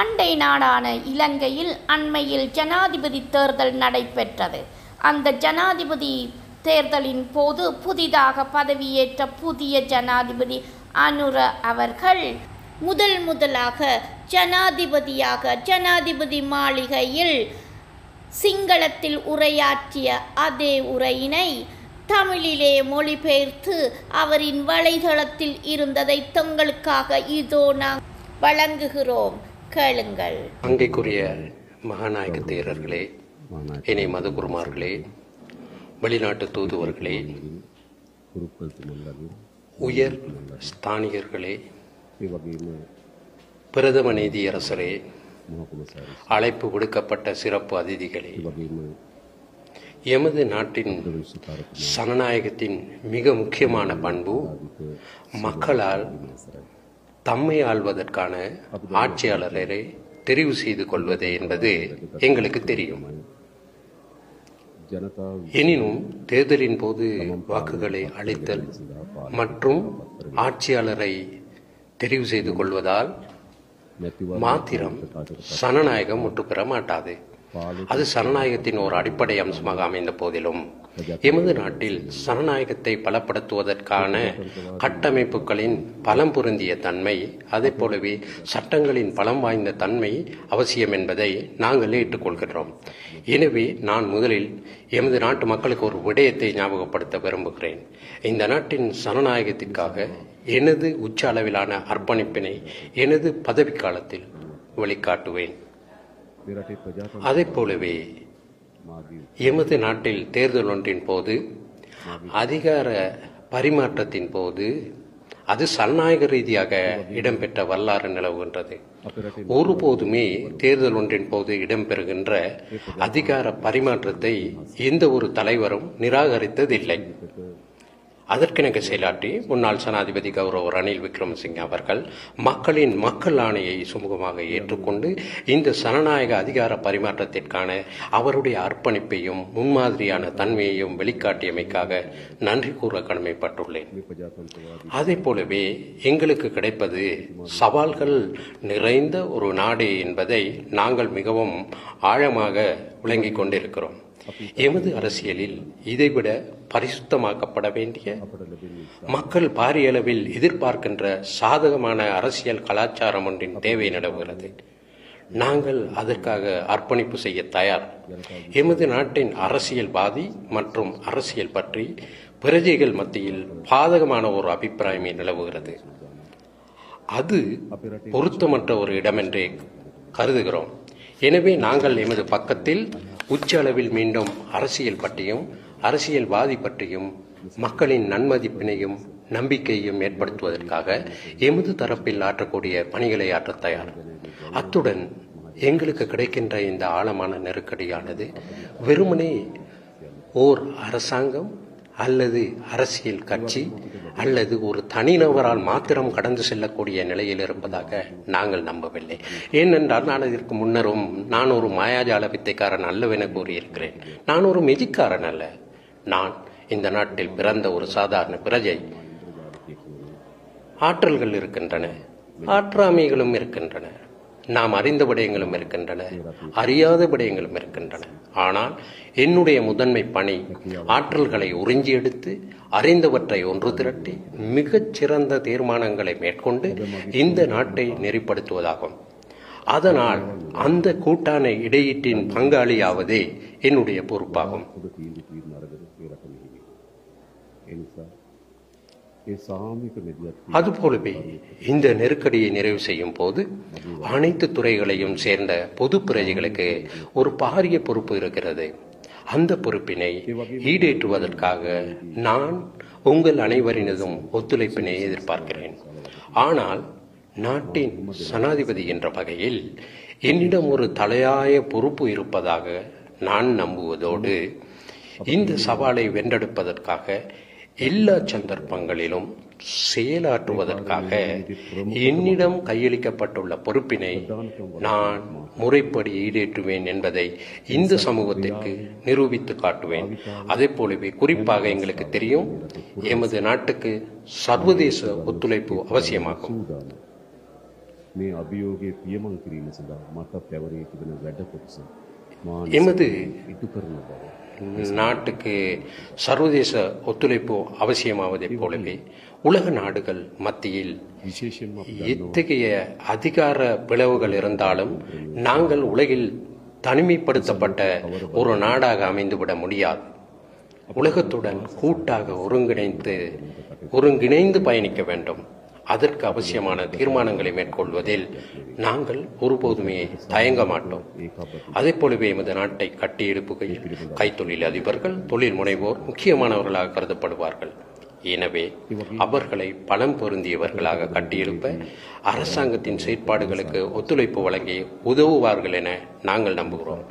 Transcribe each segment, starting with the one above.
அண்டை நாடான இலங்கையில் அண்மையில் ஜனாதிபதி தேர்தல் நடைபெற்றது. அந்த ஜனாதிபதி தேர்தலின் போது புதிதாக பதவியேற்ற புதிய ஜனாதிபதி அனுர அவர்கள் முதலாக ஜனாதிபதியாக ஜனாதிபதி மாளிகையில் சிங்களத்தில் உரையாற்றிய அதே உரையினை தமிழிலே மொழிபெயர்த்து அவரின் வலைதளத்தில் இருந்ததை தங்களுக்காக இதோ நாம் வழங்குகிறோம். கேளுங்கள். அங்கைக்குரிய மகாநாயக தேரர்களே, இணை மதகுருமார்களே, வெளிநாட்டு தூதுவர்களே, உயர் ஸ்தானிகர்களே, பிரதம நீதியரசரே, அழைப்பு விடுக்கப்பட்ட சிறப்பு அதிதிகளே, எமது நாட்டின் சனநாயகத்தின் மிக முக்கியமான பண்பு மக்களால் தம்மை ஆள்வதற்கான ஆட்சியாளரை தெரிவு செய்து கொள்வது என்பது எங்களுக்கு தெரியும். எனினும் தேர்தலின் போது வாக்குகளை அளித்தல் மற்றும் ஆட்சியாளரை தெரிவு செய்து கொள்வதால் மாத்திரம் சனநாயகம் முற்று பெற மாட்டாது. அது சனநாயகத்தின் ஒரு அடிப்படை அம்சமாக அமைந்த போதிலும் எமது நாட்டில் சனநாயகத்தை பலப்படுத்துவதற்கான கட்டமைப்புகளின் பலம் பொருந்திய தன்மை, அதே போலவே சட்டங்களின் பலம் வாய்ந்த தன்மை அவசியம் என்பதை நாங்கள் ஏற்றுக்கொள்கிறோம். எனவே நான் முதலில் எமது நாட்டு மக்களுக்கு ஒரு விடயத்தை ஞாபகப்படுத்த விரும்புகிறேன். இந்த நாட்டின் சனநாயகத்திற்காக எனது உச்ச அளவிலான அர்ப்பணிப்பினை எனது பதவிக்காலத்தில் வெளிக்காட்டுவேன். அதே போலவே எமது நாட்டில் தேர்தல் ஒன்றின் போது அதிகார பரிமாற்றத்தின் போது அது சனநாயக ரீதியாக இடம்பெற்ற வரலாறு நிலவுகின்றது. ஒருபோதுமே தேர்தல் ஒன்றின் போது இடம்பெறுகின்ற அதிகார பரிமாற்றத்தை எந்த ஒரு தலைவரும் நிராகரித்ததில்லை. அதற்கெனக்கு செயலாற்றி முன்னாள் ஜனாதிபதி கௌரவ ரணில் விக்ரமசிங்கே அவர்கள் மக்கள் ஆணையை சுமூகமாக ஏற்றுக்கொண்டு இந்த ஜனநாயக அதிகார பரிமாற்றத்திற்கான அவருடைய அர்ப்பணிப்பையும் முன்மாதிரியான தன்மையையும் வெளிக்காட்டியமைக்காக நன்றி கூற கடமைப்பட்டுள்ளேன். அதே போலவே எங்களுக்கு கிடைப்பது சவால்கள் நிறைந்த ஒரு நாடு என்பதை நாங்கள் மிகவும் ஆழமாக விளங்கிக் கொண்டிருக்கிறோம். எமது அரசியலில் இதைவிட பரிசுத்தமாக்கப்பட வேண்டிய, மக்கள் பாரிய அளவில் எதிர்பார்க்கின்ற சாதகமான அரசியல் கலாச்சாரம் ஒன்றின் தேவை நிலவுகிறது. நாங்கள் அதற்காக அர்ப்பணிப்பு செய்ய தயார். எமது நாட்டின் அரசியல்வாதி மற்றும் அரசியல் பற்றி பிரஜைகள் மத்தியில் பாதகமான ஒரு அபிப்பிராயமே நிலவுகிறது. அது பொருத்தமற்ற ஒரு இடமென்றே கருதுகிறோம். எனவே நாங்கள் எமது பக்கத்தில் உச்ச அளவில் மீண்டும் அரசியல் பற்றியும் அரசியல்வாதி பற்றியும் மக்களின் நன்மதிப்பினையும் நம்பிக்கையையும் ஏற்படுத்துவதற்காக எமது தரப்பில் ஆற்றக்கூடிய பணிகளை ஆற்ற தயார். அத்துடன் எங்களுக்கு கிடைக்கின்ற இந்த ஆழமான நெருக்கடியானது வெறுமனே ஓர் அரசாங்கம் அல்லது அரசியல் கட்சி அல்லது ஒரு தனிநபரால் மாத்திரம் கடந்து செல்லக்கூடிய நிலையில் இருப்பதாக நாங்கள் நம்பவில்லை. ஏனென்றால் நான் இதற்கு முன்னரும் நான் ஒரு மாயாஜால வித்தைக்காரன் அல்லவென கூறியிருக்கிறேன். நான் ஒரு மெஜிக்காரன் அல்ல. நான் இந்த நாட்டில் பிறந்த ஒரு சாதாரண பிரஜை. ஆற்றல்கள் இருக்கின்றன, ஆற்றாமைகளும் இருக்கின்றன, நாம் அறிந்த விடயங்களும் இருக்கின்றன, அறியாத விடயங்களும் இருக்கின்றன. ஆனால் என்னுடைய முதன்மை பணி ஆற்றல்களை உறிஞ்சி எடுத்து அறிந்தவற்றை ஒன்று திரட்டி மிகச் சிறந்த தீர்மானங்களை மேற்கொண்டு இந்த நாட்டை நெறிப்படுத்துவதாகும். அதனால் அந்த கூட்டான இடையீட்டின் பங்காளியாவதே என்னுடைய பொறுப்பாகும். அதுபோலவே இந்த நெருக்கடியை நிறைவு செய்யும் போது அனைத்து துறைகளையும் சேர்ந்த பொது பிரஜைகளுக்கு ஒரு பாரிய பொறுப்பு இருக்கிறது. அந்த பொறுப்பினை ஈடேற்றுவதற்காக நான் உங்கள் அனைவரினதும் ஒத்துழைப்பினை எதிர்பார்க்கிறேன். ஆனால் நாட்டின் ஜனாதிபதி என்ற வகையில் என்னிடம் ஒரு தலையாய பொறுப்பு இருப்பதாக நான் நம்புவதோடு இந்த சவாலை வென்றெடுப்பதற்காக எல்லா சந்தர்ப்பங்களிலும் செயலாற்றுவதற்காக என்னிடம் கையளிக்கப்பட்டுள்ள பொறுப்பினை நான் முறைப்படி ஈடேற்றுவேன் என்பதை இந்த சமூகத்திற்கு நிரூபித்து காட்டுவேன். அதே போலவே குறிப்பாக எங்களுக்கு தெரியும், எமது நாட்டுக்கு சர்வதேச ஒத்துழைப்பு அவசியமாகும். මේ අභියෝගයේ පියමන් කිරීම සඳහා මට පැවරී තිබෙන වැඩ කොටස මා எமது ඉටු කරන බව நாட்டுக்கு சர்வதேச ஒத்துழைப்பு அவசியமாவதைப் போலவே உலக நாடுகள் மத்தியில் විශේෂයෙන්ම අපි எத்தகைய அதிகார பிளவுகள் இருந்தாலும் நாங்கள் உலகில் தனிமைப்படுத்தப்பட்ட ஒரு நாடாக அமைந்துவிட முடியாது. உலகத்துடன் கூட்டாக ஒருங்கிணைந்து பயணிக்க வேண்டும். அதற்கு அவசியமான தீர்மானங்களை மேற்கொள்வதில் நாங்கள் ஒருபோதுமே தயங்க மாட்டோம். அதே போலவே எமது நாட்டை கட்டியெழுப்புகையில் கைத்தொழில் அதிபர்கள், தொழில் முனைவோர் முக்கியமானவர்களாக கருதப்படுவார்கள். எனவே அவர்களை பலம் பொருந்தியவர்களாக கட்டியெழுப்ப அரசாங்கத்தின் செயற்பாடுகளுக்கு ஒத்துழைப்பு வழங்கி உதவுவார்கள் என நாங்கள் நம்புகிறோம்.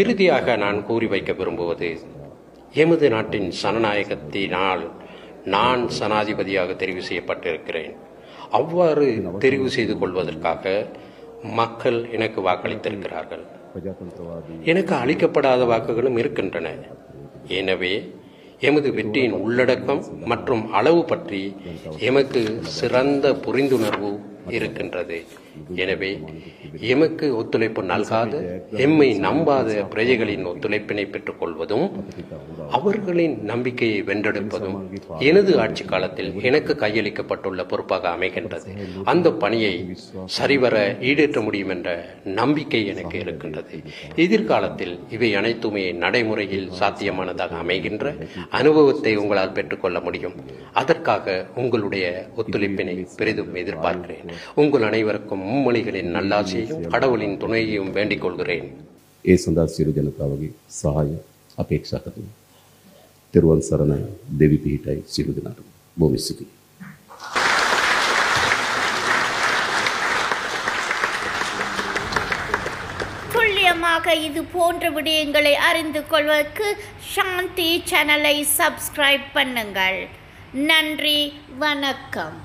இறுதியாக நான் கூறி வைக்க விரும்புவது, எமது நாட்டின் சனநாயகத்தினால் நான் சனாதிபதியாக தெரிவு செய்யப்பட்டிருக்கிறேன். அவ்வாறு தெரிவு செய்து கொள்வதற்காக மக்கள் எனக்கு வாக்களித்திருக்கிறார்கள். எனக்கு அளிக்கப்படாத வாக்குகளும் இருக்கின்றன. எனவே எமது வெற்றியின் உள்ளடக்கம் மற்றும் அளவு பற்றி எமக்கு சிறந்த புரிந்துணர்வு இருக்கின்றது. எனவே எமக்கு ஒத்துழைப்பு நல்காத, எம்மை நம்பாத பிரஜைகளின் ஒத்துழைப்பினை பெற்றுக் கொள்வதும் அவர்களின் நம்பிக்கையை வென்றெடுப்பதும் எனது ஆட்சி காலத்தில் எனக்கு கையளிக்கப்பட்டுள்ள பொறுப்பாக அமைகின்றது. அந்த பணியை சரிவர ஈடேற்ற முடியும் என்ற நம்பிக்கை எனக்கு இருக்கின்றது. எதிர்காலத்தில் இவை அனைத்துமே நடைமுறையில் சாத்தியமானதாக அமைகின்ற அனுபவத்தை உங்களால் பெற்றுக்கொள்ள முடியும். அதற்காக உங்களுடைய ஒத்துழைப்பினை பெரிதும் எதிர்பார்க்கிறேன். உங்கள் அனைவருக்கும் மும்மொழிகளின் நல்லாசியையும் கடவுளின் துணையையும் வேண்டிக் கொள்கிறேன். ඒ සඳහා සියලු ජනතාවගේ සහාය අපේක්ෂා කරනවා. තෙරුවන් සරණයි. දෙවි පිහිටයි සියලු දෙනාටම. බොහොම ස්තුතියි. துல்லியமாக இது போன்ற விடயங்களை அறிந்து கொள்வதற்கு சாந்தி சேனலை சப்ஸ்கிரைப் பண்ணுங்கள். நன்றி, வணக்கம்.